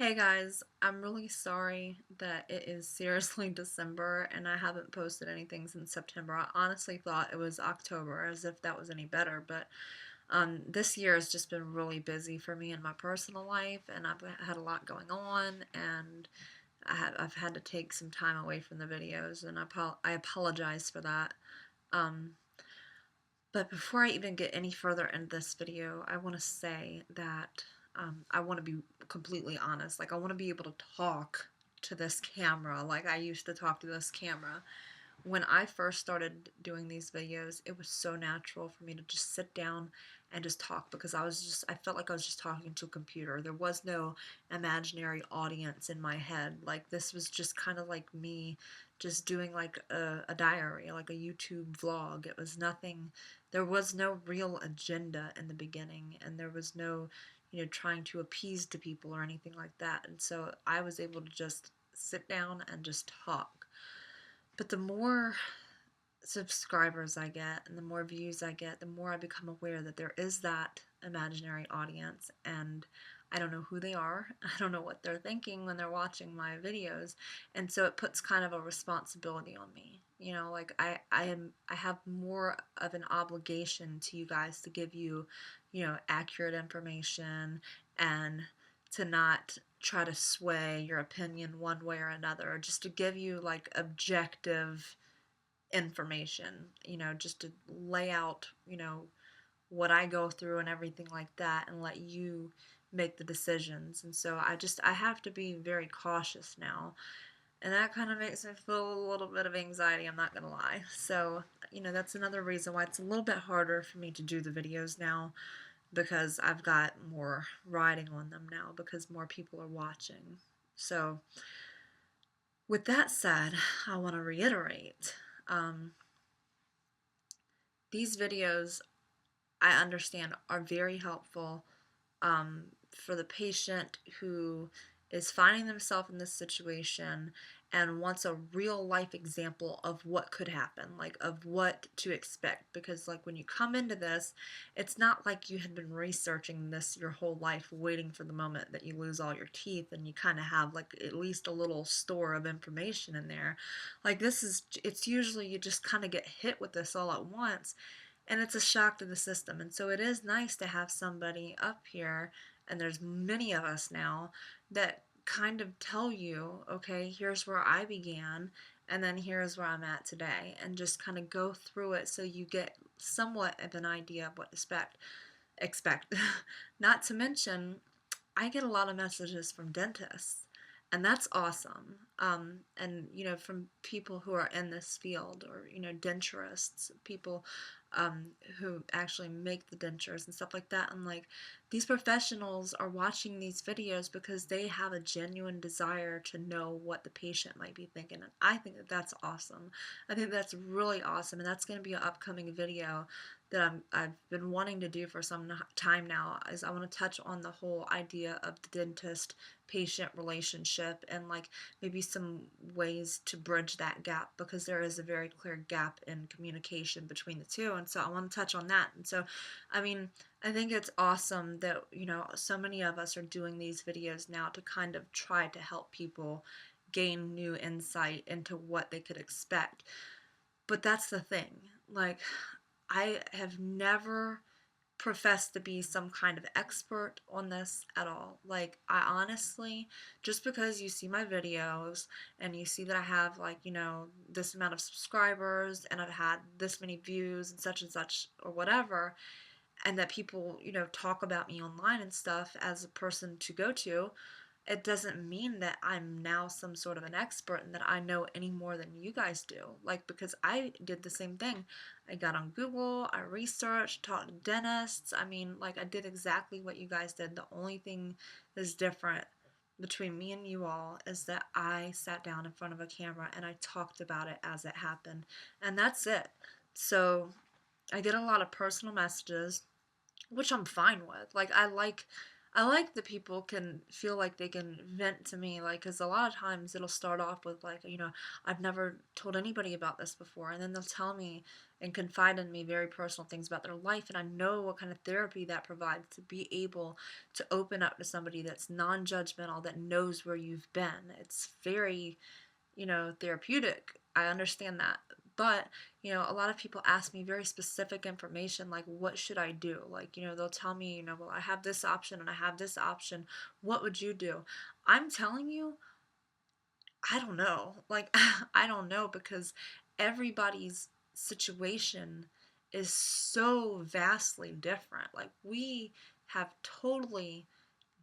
Hey guys, I'm really sorry that it is seriously December and I haven't posted anything since September. I honestly thought it was October, as if that was any better, but this year has just been really busy for me in my personal life, and I've had a lot going on, and I've had to take some time away from the videos, and I apologize for that. Um, but before I even get any further into this video, I want to say that I want to be completely honest. Like, I want to be able to talk to this camera like I used to talk to this camera. When I first started doing these videos, it was so natural for me to just sit down and just talk because I felt like I was just talking to a computer. There was no imaginary audience in my head. Like, this was just kind of like me just doing like a diary, like a YouTube vlog. It was nothing, there was no real agenda in the beginning, and there was no, trying to appease to people or anything like that. And so I was able to just sit down and just talk. But the more subscribers I get and the more views I get, the more I become aware that there is that imaginary audience, and I don't know who they are. I don't know what they're thinking when they're watching my videos, and so it puts kind of a responsibility on me. Like I have more of an obligation to you guys to give you, accurate information, and to not try to sway your opinion one way or another, just to give you like objective information, just to lay out, what I go through and everything like that, and let you make the decisions. And so I have to be very cautious now. And that kind of makes me feel a little bit of anxiety, I'm not going to lie. So, that's another reason why it's a little bit harder for me to do the videos now, because I've got more riding on them now because more people are watching. So, with that said, I want to reiterate, um, these videos, I understand, are very helpful for the patient who is finding themselves in this situation and wants a real life example of what could happen, like of what to expect. Because, like, when you come into this, it's not like you had been researching this your whole life, waiting for the moment that you lose all your teeth and you kind of have like at least a little store of information in there. Like, it's usually you just kind of get hit with this all at once, and it's a shock to the system. And so it is nice to have somebody up here, and there's many of us now, that kind of tell you, okay, here's where I began, and then here's where I'm at today, and just kind of go through it so you get somewhat of an idea of what to expect. Not to mention, I get a lot of messages from dentists, and that's awesome. And from people who are in this field, or denturists, people who actually make the dentures and stuff like that. And like, these professionals are watching these videos because they have a genuine desire to know what the patient might be thinking, and I think that that's awesome. I think that's really awesome, and that's going to be an upcoming video that I've been wanting to do for some time now. Is I want to touch on the whole idea of the dentist patient relationship, and like maybe some ways to bridge that gap, because there is a very clear gap in communication between the two. And so I want to touch on that. And so, I mean, I think it's awesome that, so many of us are doing these videos now to kind of try to help people gain new insight into what they could expect. But that's the thing. Like, I have never professed to be some kind of expert on this at all. Like, I honestly, just because you see my videos and you see that I have, like, this amount of subscribers and I've had this many views and such or whatever, and that people, talk about me online and stuff as a person to go to, it doesn't mean that I'm now some sort of an expert and that I know any more than you guys do. Like, because I did the same thing. I got on Google, I researched, talked to dentists. I mean, like, I did exactly what you guys did. The only thing that's different between me and you all is that I sat down in front of a camera and I talked about it as it happened. And that's it. So I get a lot of personal messages, which I'm fine with. Like, I like that people can feel like they can vent to me, like, because a lot of times it'll start off with, like, I've never told anybody about this before, and then they'll tell me and confide in me very personal things about their life, and I know what kind of therapy that provides to be able to open up to somebody that's non judgmental, that knows where you've been. It's very, therapeutic. I understand that. But, a lot of people ask me very specific information, like, what should I do? Like, they'll tell me, well, I have this option and I have this option. What would you do? I'm telling you, I don't know. Like, I don't know because everybody's situation is so vastly different. Like, we have totally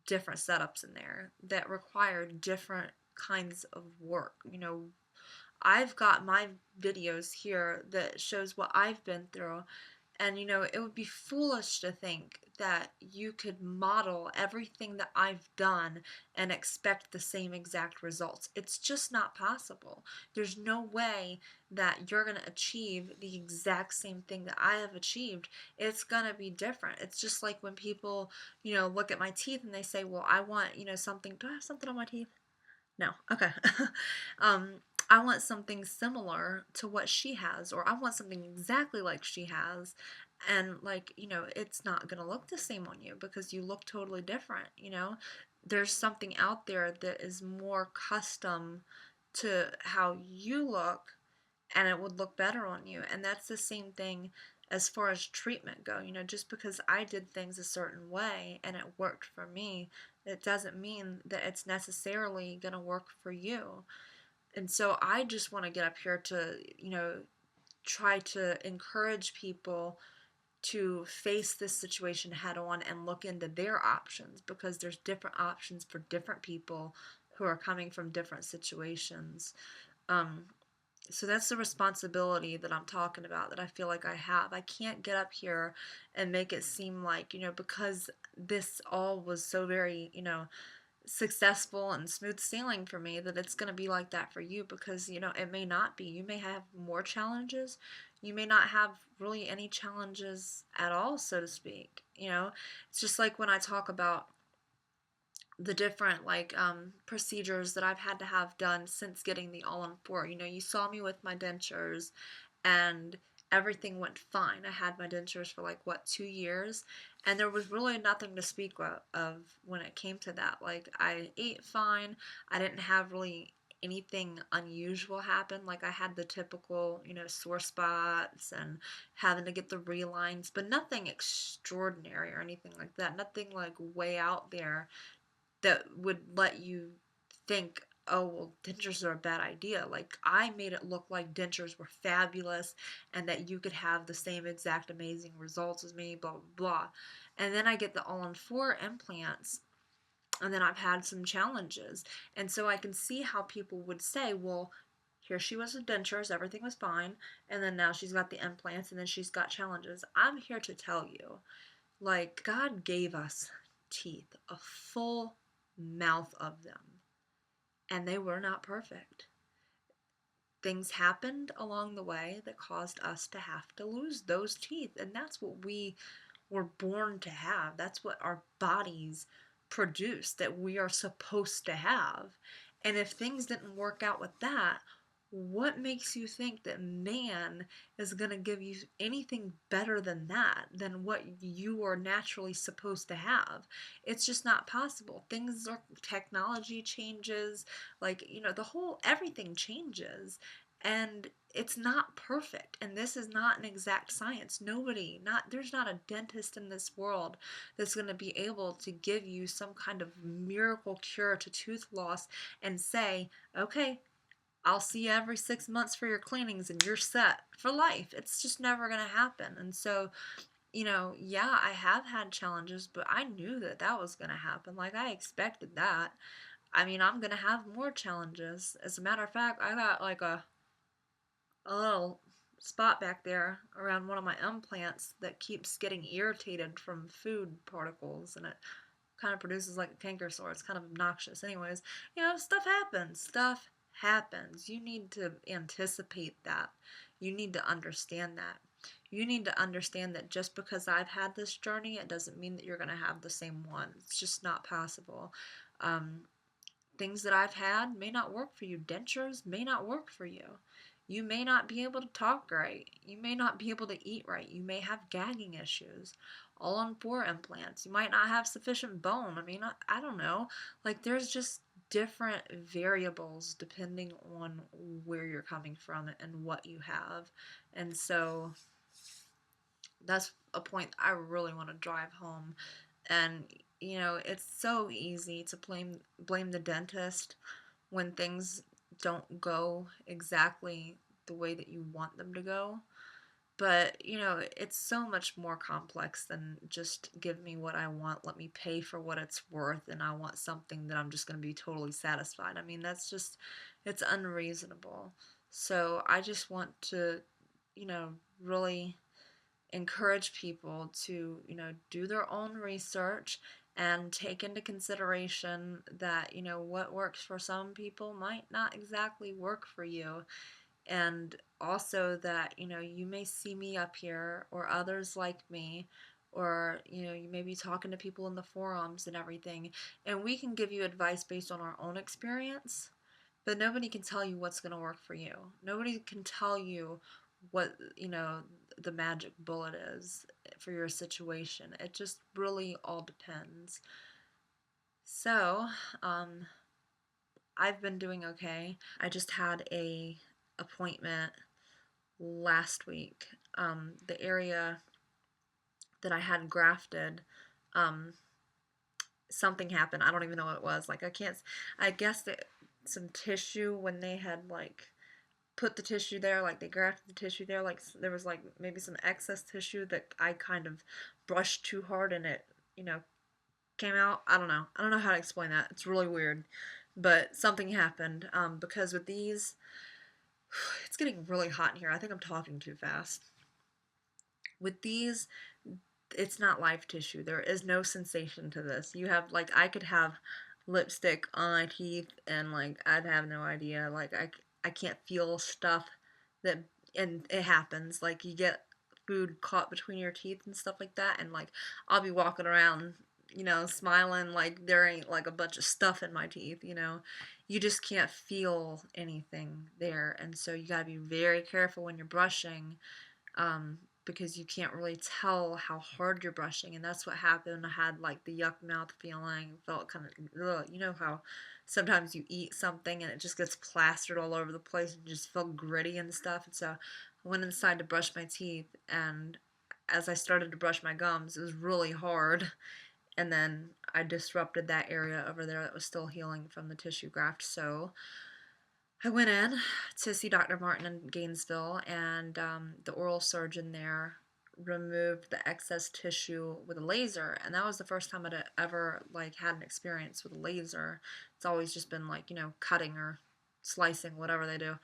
different setups in there that require different kinds of work. I've got my videos here that shows what I've been through. And it would be foolish to think that you could model everything that I've done and expect the same exact results. It's just not possible. There's no way that you're going to achieve the exact same thing that I have achieved. It's going to be different. It's just like when people, look at my teeth and they say, well, I want, something. Do I have something on my teeth? No. Okay. um, I want something similar to what she has, or I want something exactly like she has. And, like, it's not going to look the same on you because you look totally different. There's something out there that is more custom to how you look, and it would look better on you. And that's the same thing as far as treatment go. Just because I did things a certain way and it worked for me, it doesn't mean that it's necessarily going to work for you. And so I just want to get up here to, try to encourage people to face this situation head on and look into their options, because there's different options for different people who are coming from different situations. Um, so that's the responsibility that I'm talking about, that I feel like I have. I can't get up here and make it seem like, because this all was so very, successful and smooth sailing for me, that it's going to be like that for you, because, it may not be. You may have more challenges. You may not have really any challenges at all, so to speak. It's just like when I talk about the different, like, procedures that I've had to have done since getting the all-on-4. You saw me with my dentures, and everything went fine. I had my dentures for, like, what, 2 years, and there was really nothing to speak of when it came to that. Like, I ate fine. I didn't have really anything unusual happen. Like, I had the typical, sore spots and having to get the relines, but nothing extraordinary or anything like that. Nothing, like, way out there that would let you think, oh, well, dentures are a bad idea. Like, I made it look like dentures were fabulous and that you could have the same exact amazing results as me, blah, blah, blah. And then I get the all-on-4 implants, and then I've had some challenges. And so I can see how people would say, well, here she was with dentures, everything was fine, and then now she's got the implants, and then she's got challenges. I'm here to tell you, like, God gave us teeth, a full mouth of them, and they were not perfect. Things happened along the way that caused us to have to lose those teeth, and that's what we were born to have. That's what our bodies produce, that we are supposed to have. And if things didn't work out with that, what makes you think that man is going to give you anything better than that, than what you are naturally supposed to have? It's just not possible. Technology changes, like, the whole, everything changes. And it's not perfect, and this is not an exact science. There's not a dentist in this world that's going to be able to give you some kind of miracle cure to tooth loss and say, okay, I'll see you every 6 months for your cleanings and you're set for life. It's just never going to happen. And so, yeah, I have had challenges, but I knew that that was going to happen. Like, I expected that. I mean, I'm going to have more challenges. As a matter of fact, I got like a little spot back there around one of my implants that keeps getting irritated from food particles, and it kind of produces like a canker sore. It's kind of obnoxious. Anyways, stuff happens. Stuff happens. You need to anticipate that. You need to understand that. You need to understand that just because I've had this journey, it doesn't mean that you're going to have the same one. It's just not possible. Um, Things that I've had may not work for you. Dentures may not work for you. You may not be able to talk right. You may not be able to eat right. You may have gagging issues. All on 4 implants. You might not have sufficient bone. I mean, I don't know. Like, there's just different variables depending on where you're coming from and what you have. And so that's a point I really want to drive home. And it's so easy to blame the dentist when things don't go exactly the way that you want them to go. But, it's so much more complex than just give me what I want, let me pay for what it's worth, and I want something that I'm just going to be totally satisfied. I mean, it's unreasonable. So I just want to, really encourage people to, do their own research and take into consideration that, what works for some people might not exactly work for you. And also that, you may see me up here or others like me, or, you may be talking to people in the forums and everything, and we can give you advice based on our own experience, but nobody can tell you what's going to work for you. Nobody can tell you what, the magic bullet is for your situation. It just really all depends. So, I've been doing okay. I just had a appointment last week. The area that I had grafted, um, something happened. I don't even know what it was. Like, I guess that some tissue, when they had like put the tissue there, like they grafted the tissue there, like there was like maybe some excess tissue that I kind of brushed too hard and it, came out. I don't know. I don't know how to explain that. It's really weird. But something happened, because with these, it's getting really hot in here. I think I'm talking too fast. With these, it's not live tissue. There is no sensation to this. You have, like, I could have lipstick on my teeth and, like, I'd have no idea. Like, I can't feel stuff that, and it happens. Like, you get food caught between your teeth and stuff like that, and, like, I'll be walking around, smiling like there ain't, like, a bunch of stuff in my teeth. You just can't feel anything there, and so you gotta be very careful when you're brushing, because you can't really tell how hard you're brushing, and that's what happened. I had like the yuck mouth feeling, felt kind of, ugh, how sometimes you eat something and it just gets plastered all over the place and just felt gritty and stuff. And so I went inside to brush my teeth, and as I started to brush my gums, it was really hard, and then I disrupted that area over there that was still healing from the tissue graft. So I went in to see Dr. Martin in Gainesville, and the oral surgeon there removed the excess tissue with a laser, and that was the first time I'd ever like had an experience with a laser. It's always just been like, cutting or slicing, whatever they do.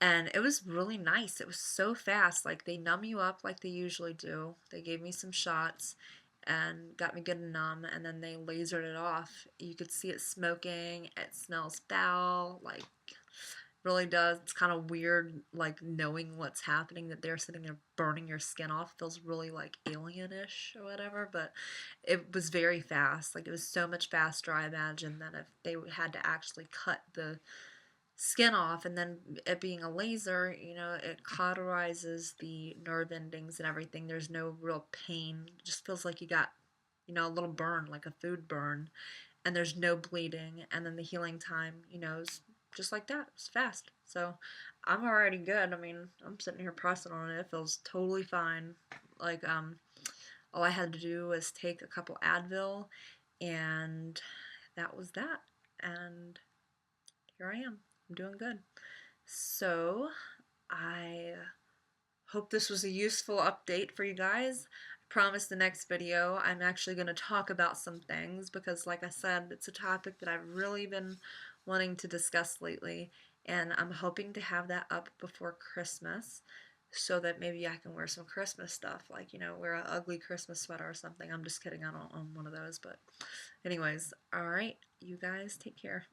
And it was really nice. It was so fast. Like, they numb you up like they usually do. They gave me some shots and got me good and numb, and then they lasered it off. You could see it smoking. It smells foul. Like, really does. It's kind of weird, like, knowing what's happening, that they're sitting there burning your skin off. Feels really, like, alienish or whatever, but it was very fast. Like, it was so much faster, I imagine, than if they had to actually cut the skin off. And then it being a laser, it cauterizes the nerve endings and everything. There's no real pain. It just feels like you got, a little burn, like a food burn, and there's no bleeding. And then the healing time, is just like that. It's fast. So I'm already good. I mean, I'm sitting here pressing on it. It feels totally fine. Like, all I had to do was take a couple Advil, and that was that. And here I am. I'm doing good. So I hope this was a useful update for you guys. I promise the next video I'm actually going to talk about some things, because like I said, it's a topic that I've really been wanting to discuss lately, and I'm hoping to have that up before Christmas so that maybe I can wear some Christmas stuff, like, wear an ugly Christmas sweater or something. I'm just kidding, I don't own one of those, but anyways, alright, you guys take care.